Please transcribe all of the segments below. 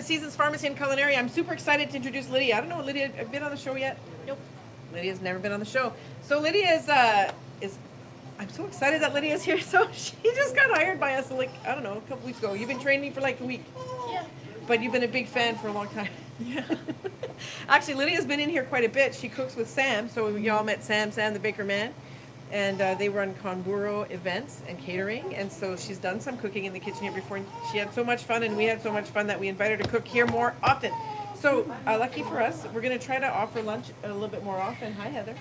Seasons Pharmacy and Culinary. I'm super excited to introduce Lydia. I don't know, Lydia, have you been on the show yet? Nope. Lydia's never been on the show. So Lydia is I'm so excited that Lydia's here. So she just got hired by us like, I don't know, a couple weeks ago. You've been training for like a week. Yeah. But you've been a big fan for a long time. Yeah. Actually, Lydia's been in here quite a bit. She cooks with Sam. So you all met Sam the Baker Man. And they run Conburo events and catering. And so she's done some cooking in the kitchen here before. And she had so much fun, and we had so much fun that we invited her to cook here more often. So lucky for us, we're going to try to offer lunch a little bit more often. Hi, Heather.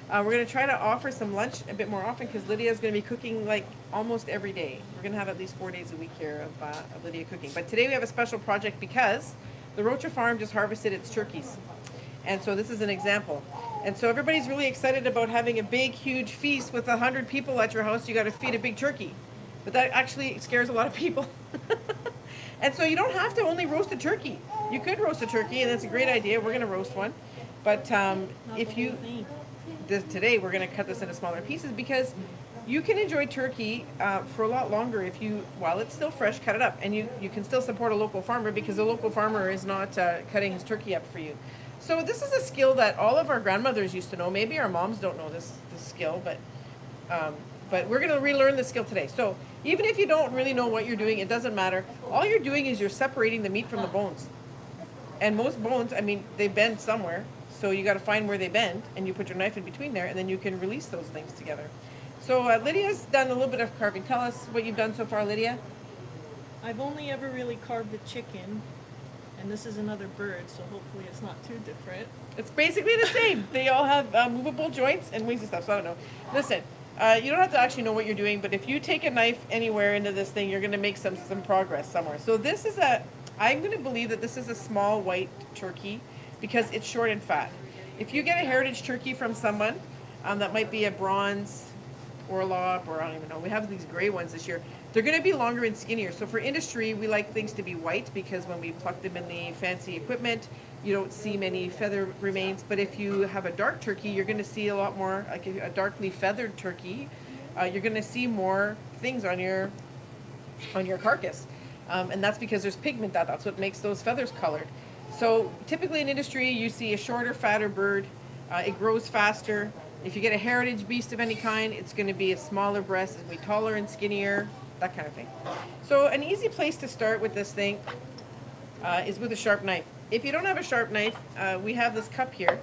We're going to try to offer some lunch a bit more often because Lydia is going to be cooking like almost every day. We're going to have at least 4 days a week here of Lydia cooking. But today we have a special project because the Rocha farm just harvested its turkeys. And so this is an example. And so everybody's really excited about having a big, huge feast with 100 people at your house. You got to feed a big turkey. But that actually scares a lot of people. And so you don't have to only roast a turkey. You could roast a turkey, and that's a great idea. We're going to roast one. But if you... Today we're going to cut this into smaller pieces because you can enjoy turkey for a lot longer if you, while it's still fresh, cut it up. And you can still support a local farmer because the local farmer is not cutting his turkey up for you. So this is a skill that all of our grandmothers used to know. Maybe our moms don't know this skill, but we're going to relearn the skill today. So even if you don't really know what you're doing, it doesn't matter. All you're doing is you're separating the meat from the bones. And most bones, I mean, they bend somewhere. So you got to find where they bend, and you put your knife in between there, and then you can release those things together. So Lydia's done a little bit of carving. Tell us what you've done so far, Lydia. I've only ever really carved a chicken, and this is another bird, so hopefully it's not too different. It's basically the same. They all have movable joints and wings and stuff, so I don't know. Listen, you don't have to actually know what you're doing, but if you take a knife anywhere into this thing, you're going to make some progress somewhere. So this is I'm going to believe that this is a small white turkey because it's short and fat. If you get a heritage turkey from someone, that might be a bronze or a lob, or I don't even know. We have these gray ones this year. They're going to be longer and skinnier. So for industry, we like things to be white because when we pluck them in the fancy equipment, you don't see many feather remains. But if you have a dark turkey, you're going to see a lot more, like a darkly feathered turkey. You're going to see more things on your carcass. And that's because there's pigment. That's what makes those feathers colored. So typically in industry, you see a shorter, fatter bird. It grows faster. If you get a heritage beast of any kind, it's going to be a smaller breast, it's going to be taller and skinnier, that kind of thing. So an easy place to start with this thing is with a sharp knife. If you don't have a sharp knife, we have this cup here.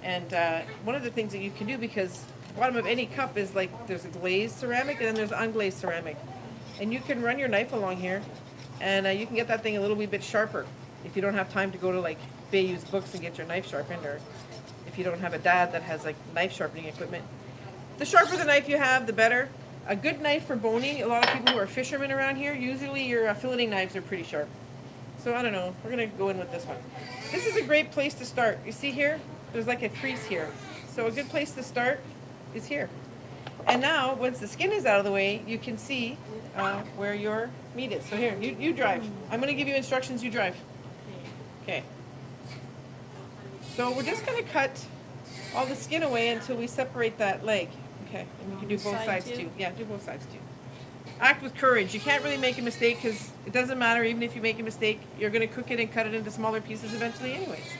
And one of the things that you can do, because the bottom of any cup is like there's a glazed ceramic and then there's unglazed ceramic. And you can run your knife along here and you can get that thing a little wee bit sharper. If you don't have time to go to like Bayou's Books and get your knife sharpened, or if you don't have a dad that has like knife sharpening equipment. The sharper the knife you have, the better. A good knife for boning, a lot of people who are fishermen around here, usually your filleting knives are pretty sharp. So I don't know, we're gonna go in with this one. This is a great place to start. You see here, there's like a crease here. So a good place to start is here. And now, once the skin is out of the way, you can see where your meat is. So here, you drive. I'm gonna give you instructions, you drive. Okay. So we're just going to cut all the skin away until we separate that leg. Okay, and you can do both sides too. Yeah, do both sides too. Act with courage. You can't really make a mistake because it doesn't matter. Even if you make a mistake, you're going to cook it and cut it into smaller pieces eventually anyways.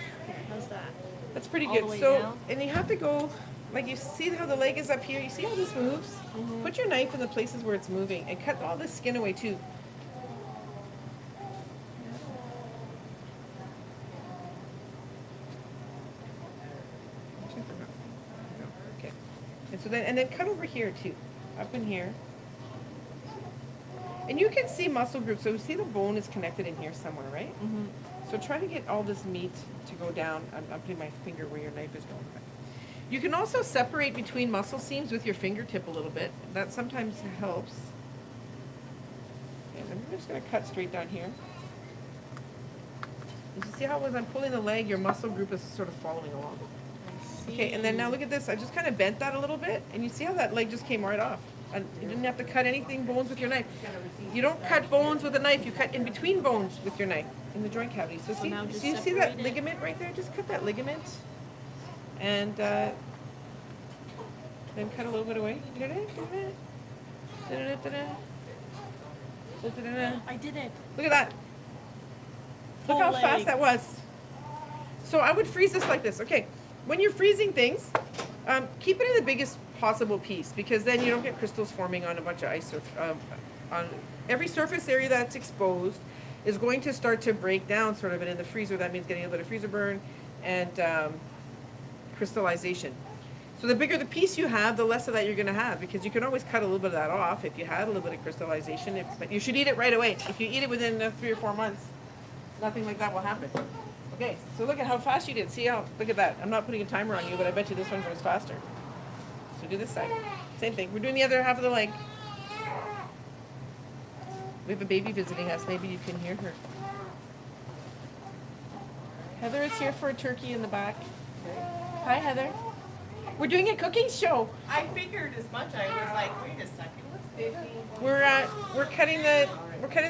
How's that? That's pretty All good. the way So, down? and you have to go, like you see how the leg is up here? You see how this moves? Mm-hmm. Put your knife in the places where it's moving and cut all this skin away too. Okay. And then cut over here too, up in here. And you can see muscle groups. So you see the bone is connected in here somewhere, right? Mm-hmm. So try to get all this meat to go down. I'm putting my finger where your knife is going. You can also separate between muscle seams with your fingertip a little bit. That sometimes helps. And I'm just going to cut straight down here. You see how as I'm pulling the leg, your muscle group is sort of following along. Okay, and then now look at this. I just kind of bent that a little bit, and you see how that leg just came right off. And you didn't have to cut anything bones with your knife. You don't cut bones with a knife. You cut in between bones with your knife in the joint cavity. So see, now just you see that separate it? ligament right there? Just cut that ligament, and then cut a little bit away. I did it. Look at that. Look how Whole fast leg. that was. So I would freeze this like this. Okay, when you're freezing things, keep it in the biggest possible piece because then you don't get crystals forming on a bunch of ice. On every surface area that's exposed is going to start to break down sort of, and in the freezer that means getting a bit of freezer burn and crystallization. So the bigger the piece you have, the less of that you're going to have because you can always cut a little bit of that off if you had a little bit of crystallization. But you should eat it right away. If you eat it within 3 or 4 months, nothing like that will happen. Okay, so look at how fast you did. See how, look at that. I'm not putting a timer on you, but I bet you this one goes faster. So do this side. Same thing. We're doing the other half of the leg. We have a baby visiting us. Maybe you can hear her. Heather is here for a turkey in the back. Hi, Heather. We're doing a cooking show. I figured as much. I was like, wait a second, what's 50? We're cutting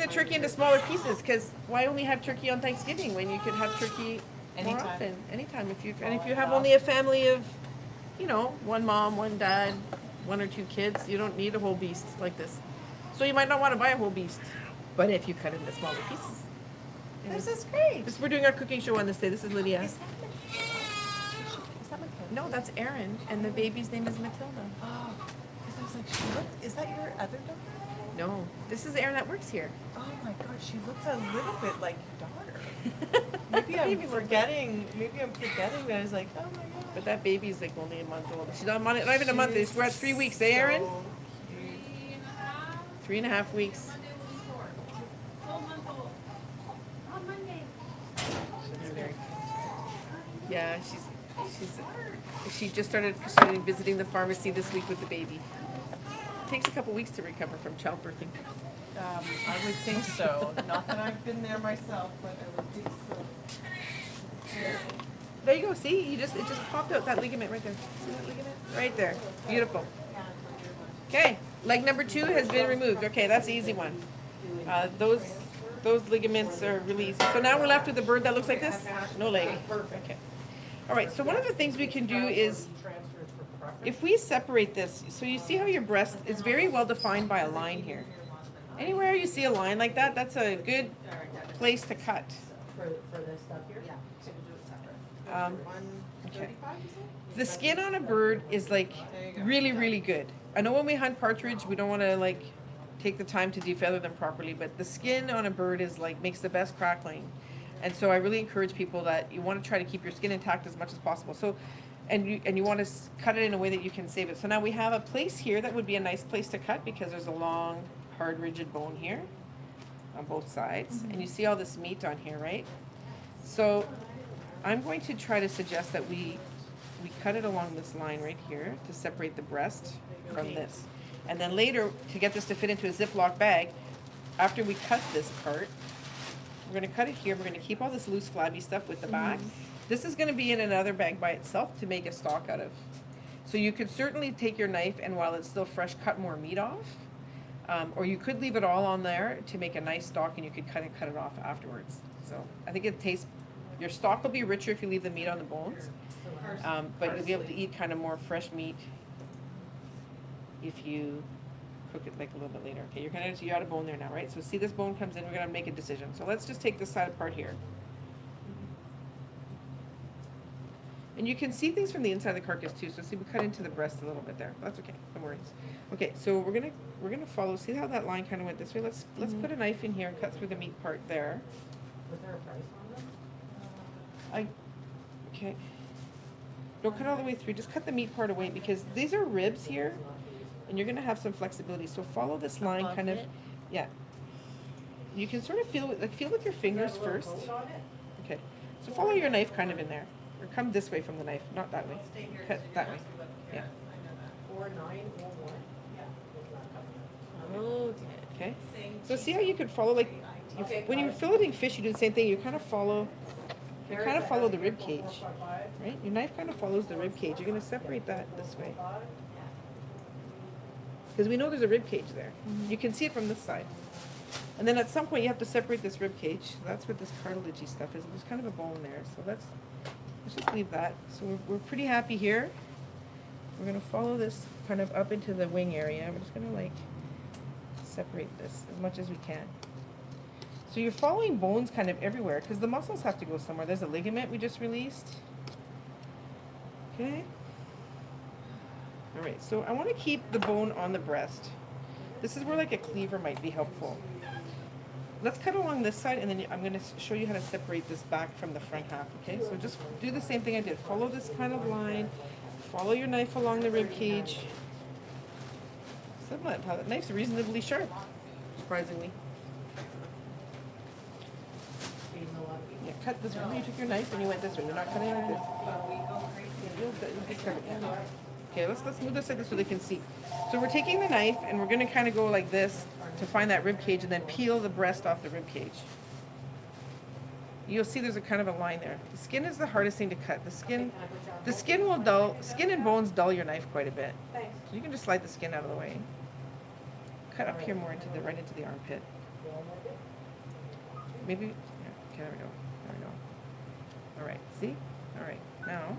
the turkey into smaller pieces because why only have turkey on Thanksgiving when you could have turkey more Anytime. often? Anytime. If you have only a family of, one mom, one dad, 1 or 2 kids, you don't need a whole beast like this. So you might not want to buy a whole beast, but if you cut it into smaller pieces. This is great. We're doing our cooking show on this day. This is Lydia. Is that Matilda? No, that's Erin, and the baby's name is Matilda. Oh, because I was like, is that your other daughter? No, this is Erin that works here. Oh my God, she looks a little bit like your daughter. Maybe I'm forgetting that. I was like, oh my God. But that baby's like only a month old. She's not even a month. We're at 3 weeks. Eh, Erin? So cute. 3.5 weeks. Yeah, she just started visiting the pharmacy this week with the baby. It takes a couple weeks to recover from childbirthing. I would think so. Not that I've been there myself, but I would think so. There you go. See, it just popped out that ligament right there. See that ligament? Right there. Beautiful. Okay, leg number 2 has been removed. Okay, that's the easy one. Those ligaments are really easy. So now we're left with a bird that looks like this. No leg. Okay. All right. So one of the things we can do is, if we separate this, so you see how your breast is very well defined by a line here. Anywhere you see a line like that, that's a good place to cut. For this stuff here? Yeah. So we'll do it separate. 135, you said? The skin on a bird is like really, really good. I know when we hunt partridge, we don't want to like take the time to defeather them properly, but the skin on a bird is like makes the best crackling. And so I really encourage people that you want to try to keep your skin intact as much as possible. So, and you want to cut it in a way that you can save it. So now we have a place here that would be a nice place to cut because there's a long, hard, rigid bone here on both sides. And you see all this meat on here, right? So I'm going to try to suggest that we cut it along this line right here to separate the breast from this. And then later, to get this to fit into a Ziploc bag, after we cut this part, we're going to cut it here. We're going to keep all this loose, flabby stuff with the back. This is going to be in another bag by itself to make a stock out of. So you could certainly take your knife and while it's still fresh, cut more meat off. Or you could leave it all on there to make a nice stock and you could cut it off afterwards. So I think it tastes, your stock will be richer if you leave the meat on the bones. But you'll be able to eat kind of more fresh meat if you cook it like a little bit later. Okay, you're out of bone there now, right? So see this bone comes in, we're gonna make a decision. So let's just take this side apart here. And you can see things from the inside of the carcass too. So see, we cut into the breast a little bit there. That's okay, no worries. Okay, so we're gonna follow. See how that line kind of went this way? Let's put a knife in here and cut through the meat part there. Was there a price on them? Okay. Don't cut all the way through. Just cut the meat part away because these are ribs here, and you're gonna have some flexibility. So follow this line, Above kind of. it? Yeah. You can sort of feel with your fingers first. Okay. So follow your knife kind of in there, or come this way from the knife, not that way. Cut that way. Yeah. 4901. Okay. Okay. So see how you could follow when you're filleting fish, you do the same thing. You kind of follow the rib cage, right? Your knife kind of follows the rib cage. You're going to separate that this way because we know there's a rib cage there. You can see it from this side, and then at some point you have to separate this rib cage. So that's what this cartilagey stuff is. There's kind of a bone there, so let's just leave that. So we're pretty happy here. We're going to follow this kind of up into the wing area. We're just going to separate this as much as we can. So So you're following bones kind of everywhere because the muscles have to go somewhere. There's a ligament we just released. Okay. All right, so I want to keep the bone on the breast. This is where like a cleaver might be helpful. Let's cut along this side, and then I'm going to show you how to separate this back from the front half, okay? So just do the same thing I did. Follow this kind of line. Follow your knife along the rib cage. The knife's reasonably sharp, surprisingly. Yeah, cut this way. You took your knife and you went this way. You're not cutting like this. You'll just cut it. Okay, let's move this like this so they can see. So we're taking the knife and we're going to kind of go like this to find that rib cage and then peel the breast off the rib cage. You'll see there's a kind of a line there. The skin is the hardest thing to cut. The skin will dull, skin and bones dull your knife quite a bit. So you can just slide the skin out of the way. Cut up here more right into the armpit. Maybe, yeah, okay, there we go. There we go. All right, see? All right, now,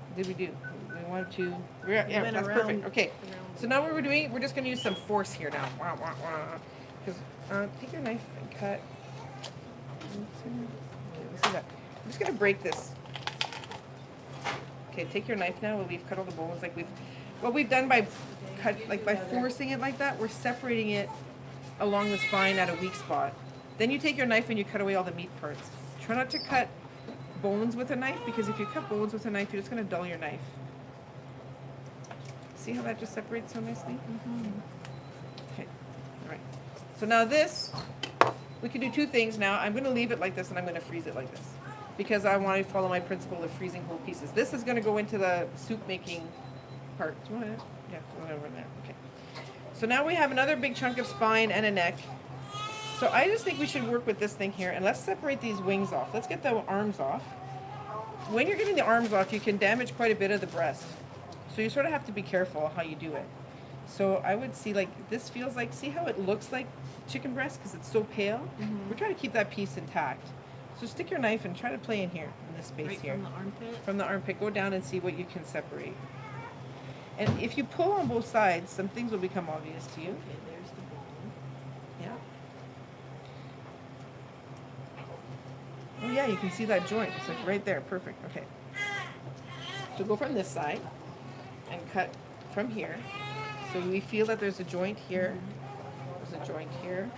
what did we do? We want to, yeah, that's perfect. Okay, so now what we're doing, we're just going to use some force here now. Because take your knife and cut. Okay, let's see that. I'm just going to break this. Okay, take your knife now. We've cut all the bones. What we've done by forcing it like that, we're separating it along the spine at a weak spot. Then you take your knife and you cut away all the meat parts. Try not to cut bones with a knife, because if you cut bones with a knife, you're just going to dull your knife. See how that just separates so nicely? Mm-hmm. Okay, all right. So now this, we can do two things now. I'm going to leave it like this and I'm going to freeze it like this, because I want to follow my principle of freezing whole pieces. This is going to go into the soup making part. Do you want it? Yeah, over there. Okay. So now we have another big chunk of spine and a neck. So I just think we should work with this thing here, and let's separate these wings off. Let's get the arms off. When you're getting the arms off, you can damage quite a bit of the breast. So you sort of have to be careful how you do it. So I would see, like, this feels like, see how it looks like chicken breast because it's so pale? Mm-hmm. We're trying to keep that piece intact. So stick your knife and try to play in here, in this space here. From the armpit? From the armpit. Go down and see what you can separate. And if you pull on both sides, some things will become obvious to you. Okay, there's the bone. Yeah. Oh yeah, you can see that joint. It's like right there. Perfect. Okay. So go from this side and cut from here. So we feel that there's a joint here. There's a joint here.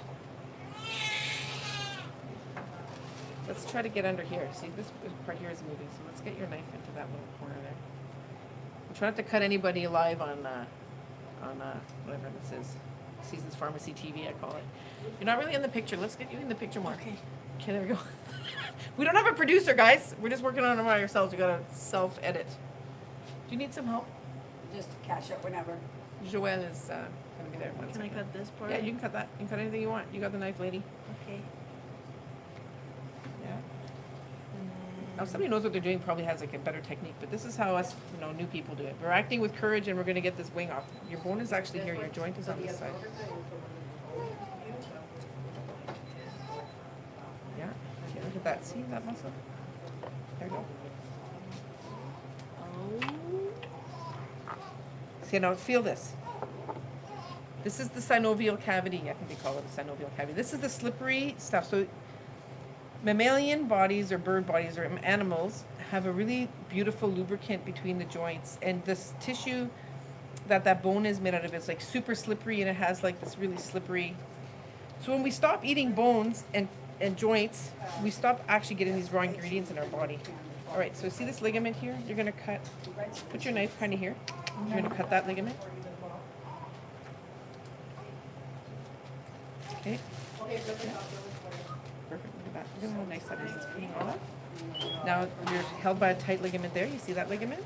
Let's try to get under here. See, this part here is moving, so let's get your knife into that little corner there. Try not to cut anybody alive on whatever this is. Seasons Pharmacy TV, I call it. You're not really in the picture. Let's get you in the picture more. Okay. Okay, there we go. We don't have a producer, guys. We're just working on it by ourselves. We gotta self-edit. Do you need some help? Just cash up whenever. Joelle is gonna be there. Can I cut this part? Yeah, you can cut that. You can cut anything you want. You got the knife, lady. Okay. Yeah. Now, somebody who knows what they're doing probably has like a better technique, but this is how us, new people do it. We're acting with courage, and we're gonna get this wing off. Your bone is actually here. Your joint is on this side. Yeah. Okay, look at that. See that muscle? There you go. See, now feel this. This is the synovial cavity. I think they call it a synovial cavity. This is the slippery stuff. So mammalian bodies or bird bodies or animals have a really beautiful lubricant between the joints, and this tissue that bone is made out of is like super slippery, and it has like this really slippery. So when we stop eating bones and joints, we stop actually getting these raw ingredients in our body. All right, so see this ligament here? You're gonna cut, put your knife kind of here. You're gonna cut that ligament. Okay. Perfect, look at that. Look at how nice that is. It's coming off. Now you're held by a tight ligament there. You see that ligament?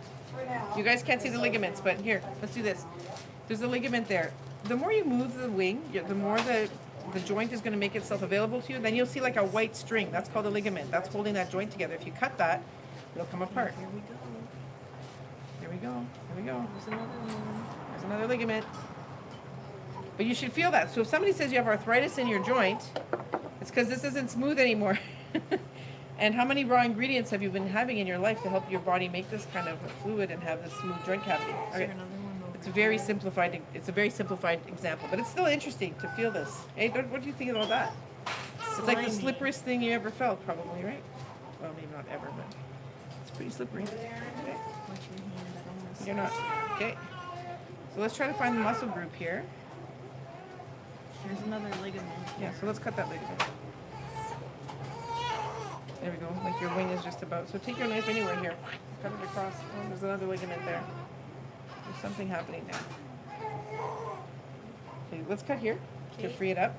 You guys can't see the ligaments, but here, let's do this. There's a ligament there. The more you move the wing, the more the joint is going to make itself available to you. Then you'll see like a white string. That's called a ligament. That's holding that joint together. If you cut that, it'll come apart. Here we go. There we go. There we go. There's another one. There's another ligament. But you should feel that. So if somebody says you have arthritis in your joint, it's because this isn't smooth anymore. And how many raw ingredients have you been having in your life to help your body make this kind of fluid and have this smooth joint cavity? Okay. It's a very simplified example, but it's still interesting to feel this. Hey, what do you think about that? It's like the Slimy. slipperiest thing you ever felt, probably, right? Well, maybe not ever, but it's pretty slippery. Okay. Watch your hand, I don't wanna see You're not. Okay. So let's try to find the muscle group here. There's another ligament. Yeah, so let's cut that ligament. There we go. Like your wing is just about. So take your knife anywhere here. Cut it across. Oh, there's another ligament there. There's something happening there. Okay, let's cut here to Okay. free it up.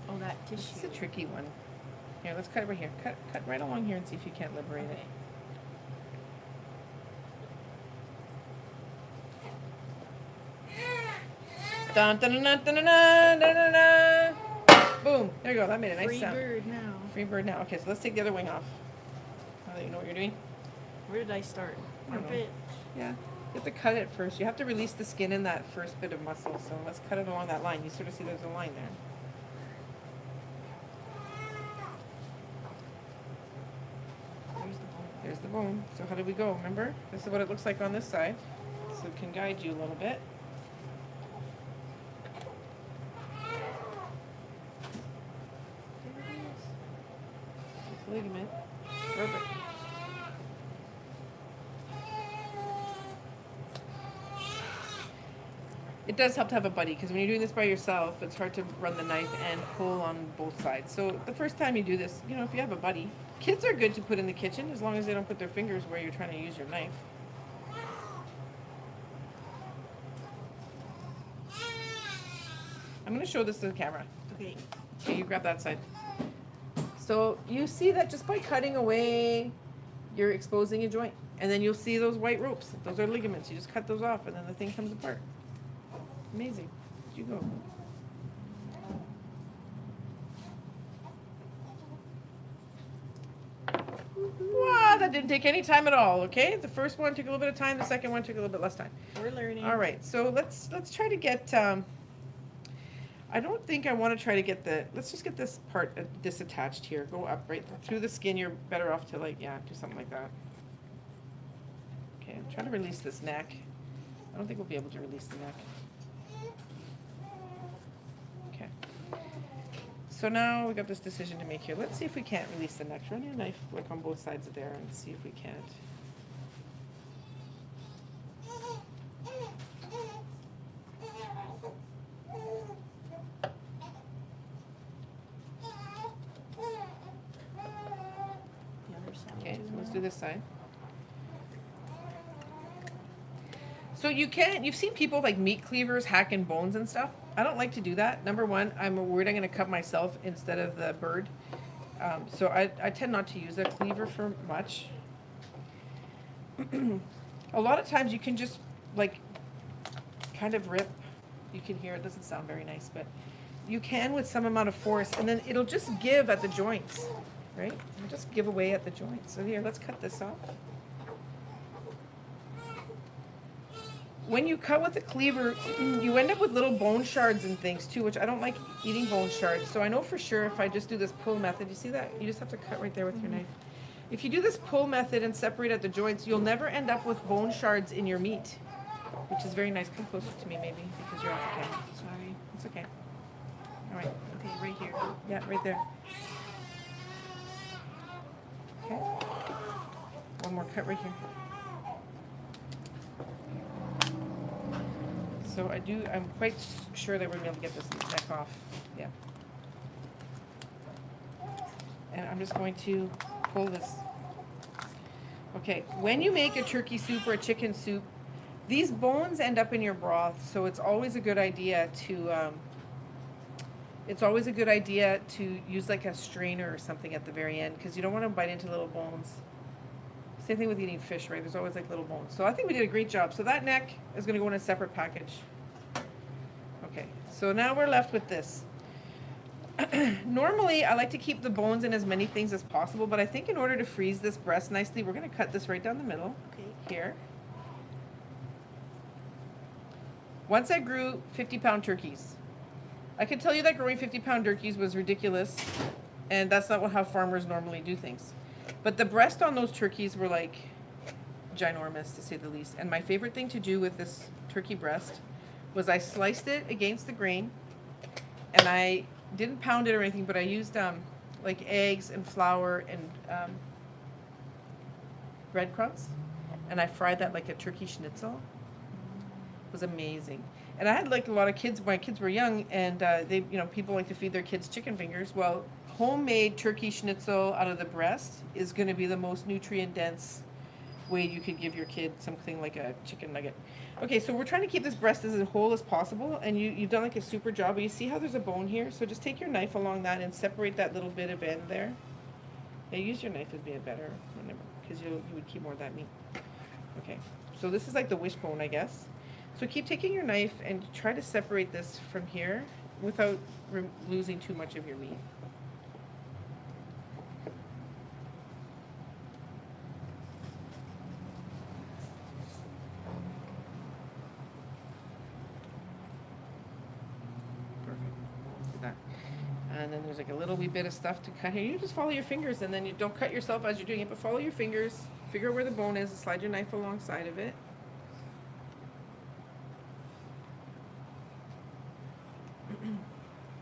Oh, that This is tissue. a tricky one. Here, let's cut over here. Cut right along here and see if you can't liberate it. Dun dun dun dun dun dun dun dun dun. Boom. There you go. That made a nice Free sound. bird now. Free bird now. Okay, so let's take the other wing off. Now that you know what you're doing. Where did I start? I don't know. Armpit. Yeah. You have to cut it first. You have to release the skin in that first bit of muscle. So let's cut it along that line. You sort of see there's a line there. There's the bone. There's the bone. So how did we go? Remember? This is what it looks like on this side. So it can guide you a little bit. There it is. It's a ligament. Perfect. It does help to have a buddy because when you're doing this by yourself, it's hard to run the knife and pull on both sides. So the first time you do this, you know, if you have a buddy, kids are good to put in the kitchen as long as they don't put their fingers where you're trying to use your knife. I'm going to show this to the camera. Okay. Okay, you grab that side. So you see that just by cutting away, you're exposing a joint. And then you'll see those white ropes. Those are ligaments. You just cut those off and then the thing comes apart. Amazing. Where'd you go? Wow, that didn't take any time at all, okay? The first one took a little bit of time, the second one took a little bit less time. We're learning. All right, so let's try to get, I don't think I want to try to get let's just get this part disattached here. Go up right through the skin. You're better off to do something like that. Okay, I'm trying to release this neck. I don't think we'll be able to release the neck. Okay. So now we got this decision to make here. Let's see if we can't release the neck. Run your knife like on both sides of there and see if we can't. The other side. Okay, too so let's now. do this side. So you've seen people with, like, meat cleavers hacking bones and stuff. I don't like to do that. Number one, I'm worried I'm going to cut myself instead of the bird. So I tend not to use a cleaver for much. A lot of times you can just, like, kind of rip. You can hear it doesn't sound very nice, but you can with some amount of force, and then it'll just give at the joints, right? It'll just give away at the joints. So here, let's cut this off. When you cut with a cleaver, you end up with little bone shards and things too, which I don't like eating bone shards. So I know for sure if I just do this pull method, you see that? You just have to cut right there with your knife. If you do this pull method and separate at the joints, you'll never end up with bone shards in your meat, which is very nice. Come closer to me maybe, because you're off the camera. Sorry. It's okay. All right. Okay, right here. Yeah, right there. Okay. One more cut right here. So I'm quite sure that we're gonna be able to get this neck off. Yeah. And I'm just going to pull this. Okay, when you make a turkey soup or a chicken soup, these bones end up in your broth, so it's always a good idea to use like a strainer or something at the very end, because you don't want to bite into little bones. Same thing with eating fish, right? There's always like little bones. So I think we did a great job. So that neck is going to go in a separate package. Okay, so now we're left with this. Normally, I like to keep the bones in as many things as possible, but I think in order to freeze this breast nicely, we're going to cut this right down the middle. Okay. Here. Once I grew 50-pound turkeys. I can tell you that growing 50-pound turkeys was ridiculous, and that's not how farmers normally do things. But the breast on those turkeys were like ginormous, to say the least. And my favorite thing to do with this turkey breast was I sliced it against the grain, and I didn't pound it or anything, but I used like eggs and flour and breadcrumbs, and I fried that like a turkey schnitzel. It was amazing. And I had like a lot of kids, my kids were young, and they, you know, people like to feed their kids chicken fingers. Well, homemade turkey schnitzel out of the breast is going to be the most nutrient dense way you could give your kid something like a chicken nugget. Okay, so we're trying to keep this breast as whole as possible, and you've done like a super job. But you see how there's a bone here? So just take your knife along that and separate that little bit of end there. Yeah, use your knife would be a better, because you would keep more of that meat. Okay, so this is like the wishbone, I guess. So keep taking your knife and try to separate this from here without losing too much of your meat. Perfect. Look at that. And then there's like a little wee bit of stuff to cut here. You just follow your fingers, and then you don't cut yourself as you're doing it, but follow your fingers. Figure out where the bone is and slide your knife alongside of it.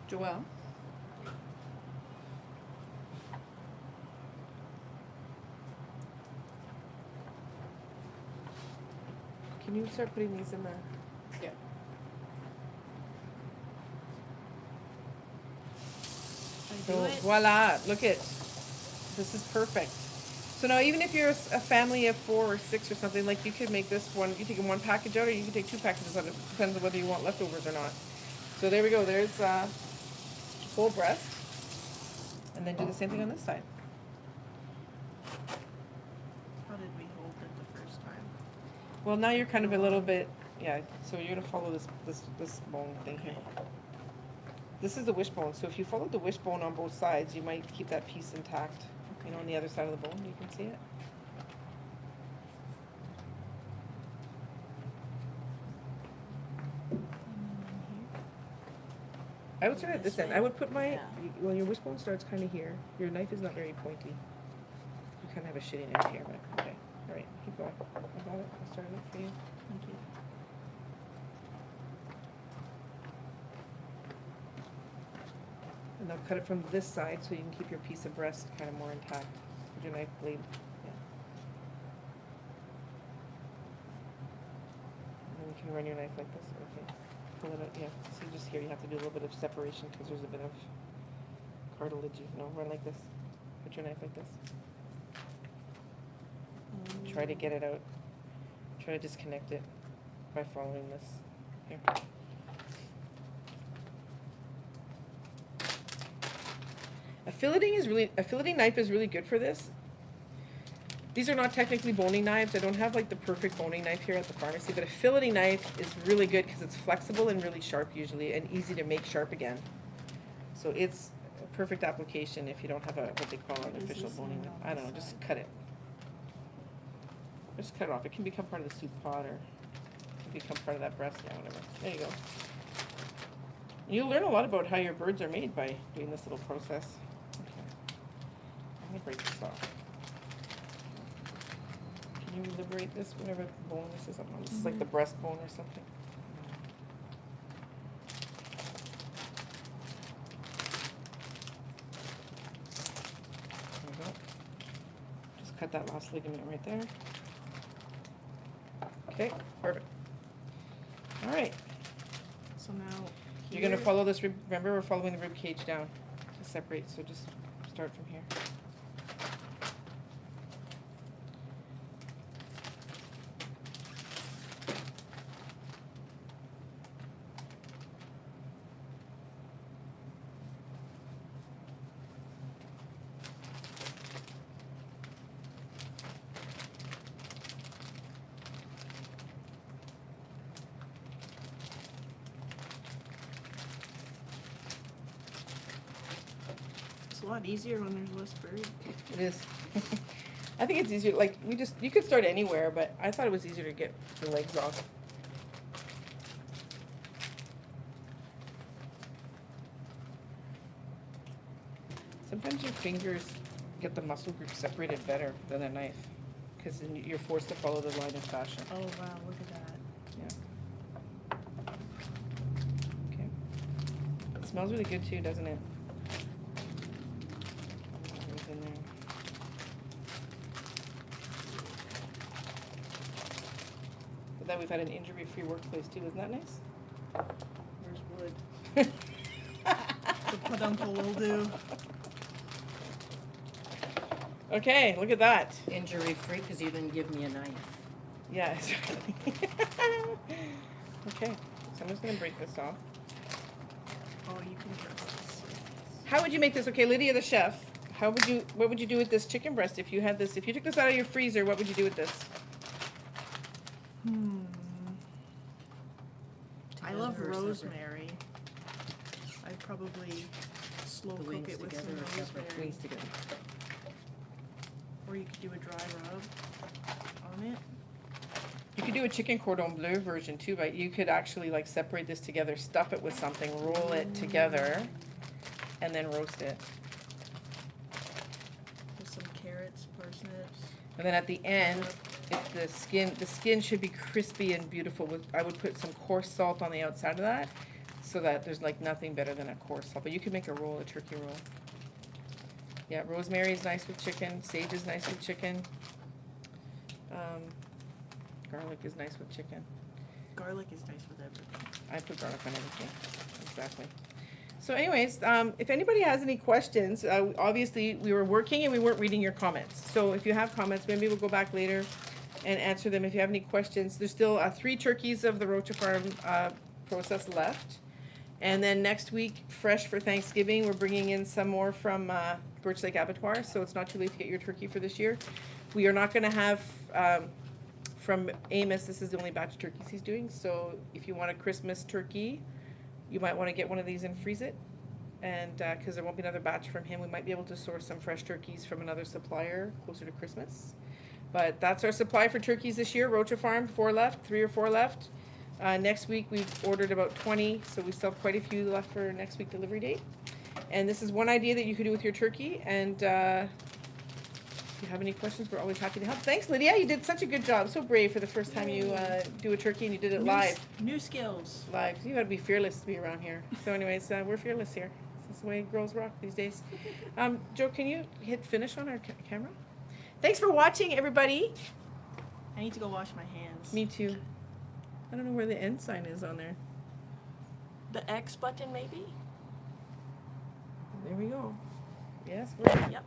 Joelle? Can you start putting these in the... Yeah. So voila, look it. This is perfect. So now even if you're a family of 4 or 6 or something, like you could make this one, you take one package out or you can take 2 packages out. It depends on whether you want leftovers or not. So there we go, there's whole breast. And then do the same thing on this side. How did we hold it the first time? Well, now you're kind of a little bit, yeah, so you're gonna follow this bone thing here. This is the wishbone, so if you follow the wishbone on both sides, you might keep that piece intact. You know, on the other side of the bone, you can see it. I would start at this end. I would put my, well, your wishbone starts kind of here. Your knife is not very pointy. You kind of have a shitty knife here, but okay. All right, keep going. I got it. I'll start it up for you. Thank you. And now cut it from this side so you can keep your piece of breast kind of more intact with your knife blade. Yeah. And then you can run your knife like this. Okay. Pull it out. Yeah. See, just here you have to do a little bit of separation because there's a bit of cartilage. You know, run like this. Put your knife like this. Try to get it out. Try to disconnect it by following this. Here. A filleting knife is really good for this. These are not technically boning knives. I don't have like the perfect boning knife here at the pharmacy, but a filleting knife is really good because it's flexible and really sharp usually, and easy to make sharp again. So it's a perfect application if you don't have a what they call an official boning knife. I don't know, just cut it. Just cut it off. It can become part of the soup pot, or it can become part of that breast, yeah, whatever. There you go. You'll learn a lot about how your birds are made by doing this little process. Okay. I'm gonna break this off. Can you liberate this, whatever bone this is? I don't know. This is like the breastbone or something. There we go. Just cut that last ligament right there. Okay, perfect. All right. So now You're gonna follow this rib, remember we're following the rib cage down to separate, so just start from here. it's a lot easier when there's less bird. It is. I think it's easier, like, you could start anywhere, but I thought it was easier to get the legs off. Sometimes your fingers get the muscle group separated better than a knife. because you're forced to follow the line of fashion. Oh, wow, look at that. Okay. It smells really good too, doesn't it? Whatever's in there. But then we've had an injury-free workplace too, isn't that nice? Where's wood? The peduncle will do. Okay, look at that. Injury-free, because you didn't give me a knife. Yeah, exactly. Okay, so I'm just gonna break this off. Oh, you can trust this. How would you make this? Okay, Lydia, the chef. What would you do with this chicken breast if you had this? If you took this out of your freezer, what would you do with this? I love Together or separate? rosemary. I'd probably slow The cook wings it with some together or separate? rosemary. Wings together. Or you could do a dry rub on it. You could do a chicken cordon bleu version too, but you could actually like separate this together, stuff it with something, roll it together, and then roast it. With some carrots, parsnips. And then at the end, if the skin should be crispy and beautiful. I would put some coarse salt on the outside of that, so that there's like nothing better than a coarse salt. But you could make a roll, a turkey roll. Yeah, rosemary is nice with chicken. Sage is nice with chicken. Garlic is nice with chicken. Garlic is nice with everything. I put garlic on everything. Exactly. So anyways, if anybody has any questions, obviously we were working and we weren't reading your comments. So if you have comments, maybe we'll go back later and answer them. If you have any questions, there's still 3 turkeys of the Rocha Farm process left. And then next week, fresh for Thanksgiving, we're bringing in some more from Birch Lake Abattoir, so it's not too late to get your turkey for this year. We are not gonna have, from Amos, this is the only batch of turkeys he's doing, so if you want a Christmas turkey, you might wanna get one of these and freeze it. And, cause there won't be another batch from him, we might be able to source some fresh turkeys from another supplier closer to Christmas. But that's our supply for turkeys this year, Rocha Farm, 3 or 4 left. Next week, we've ordered about 20, so we still have quite a few left for next week delivery date. And this is one idea that you could do with your turkey, and if you have any questions, we're always happy to help. Thanks, Lydia, you did such a good job, so brave for the first time you do a turkey, and you did it live. New skills. Live, you gotta be fearless to be around here. So anyways, we're fearless here. That's the way girls rock these days. Joe, can you hit finish on our camera? Thanks for watching, everybody. I need to go wash my hands. Me too. I don't know where the end sign is on there. The X button, maybe? There we go. Yes, Yep.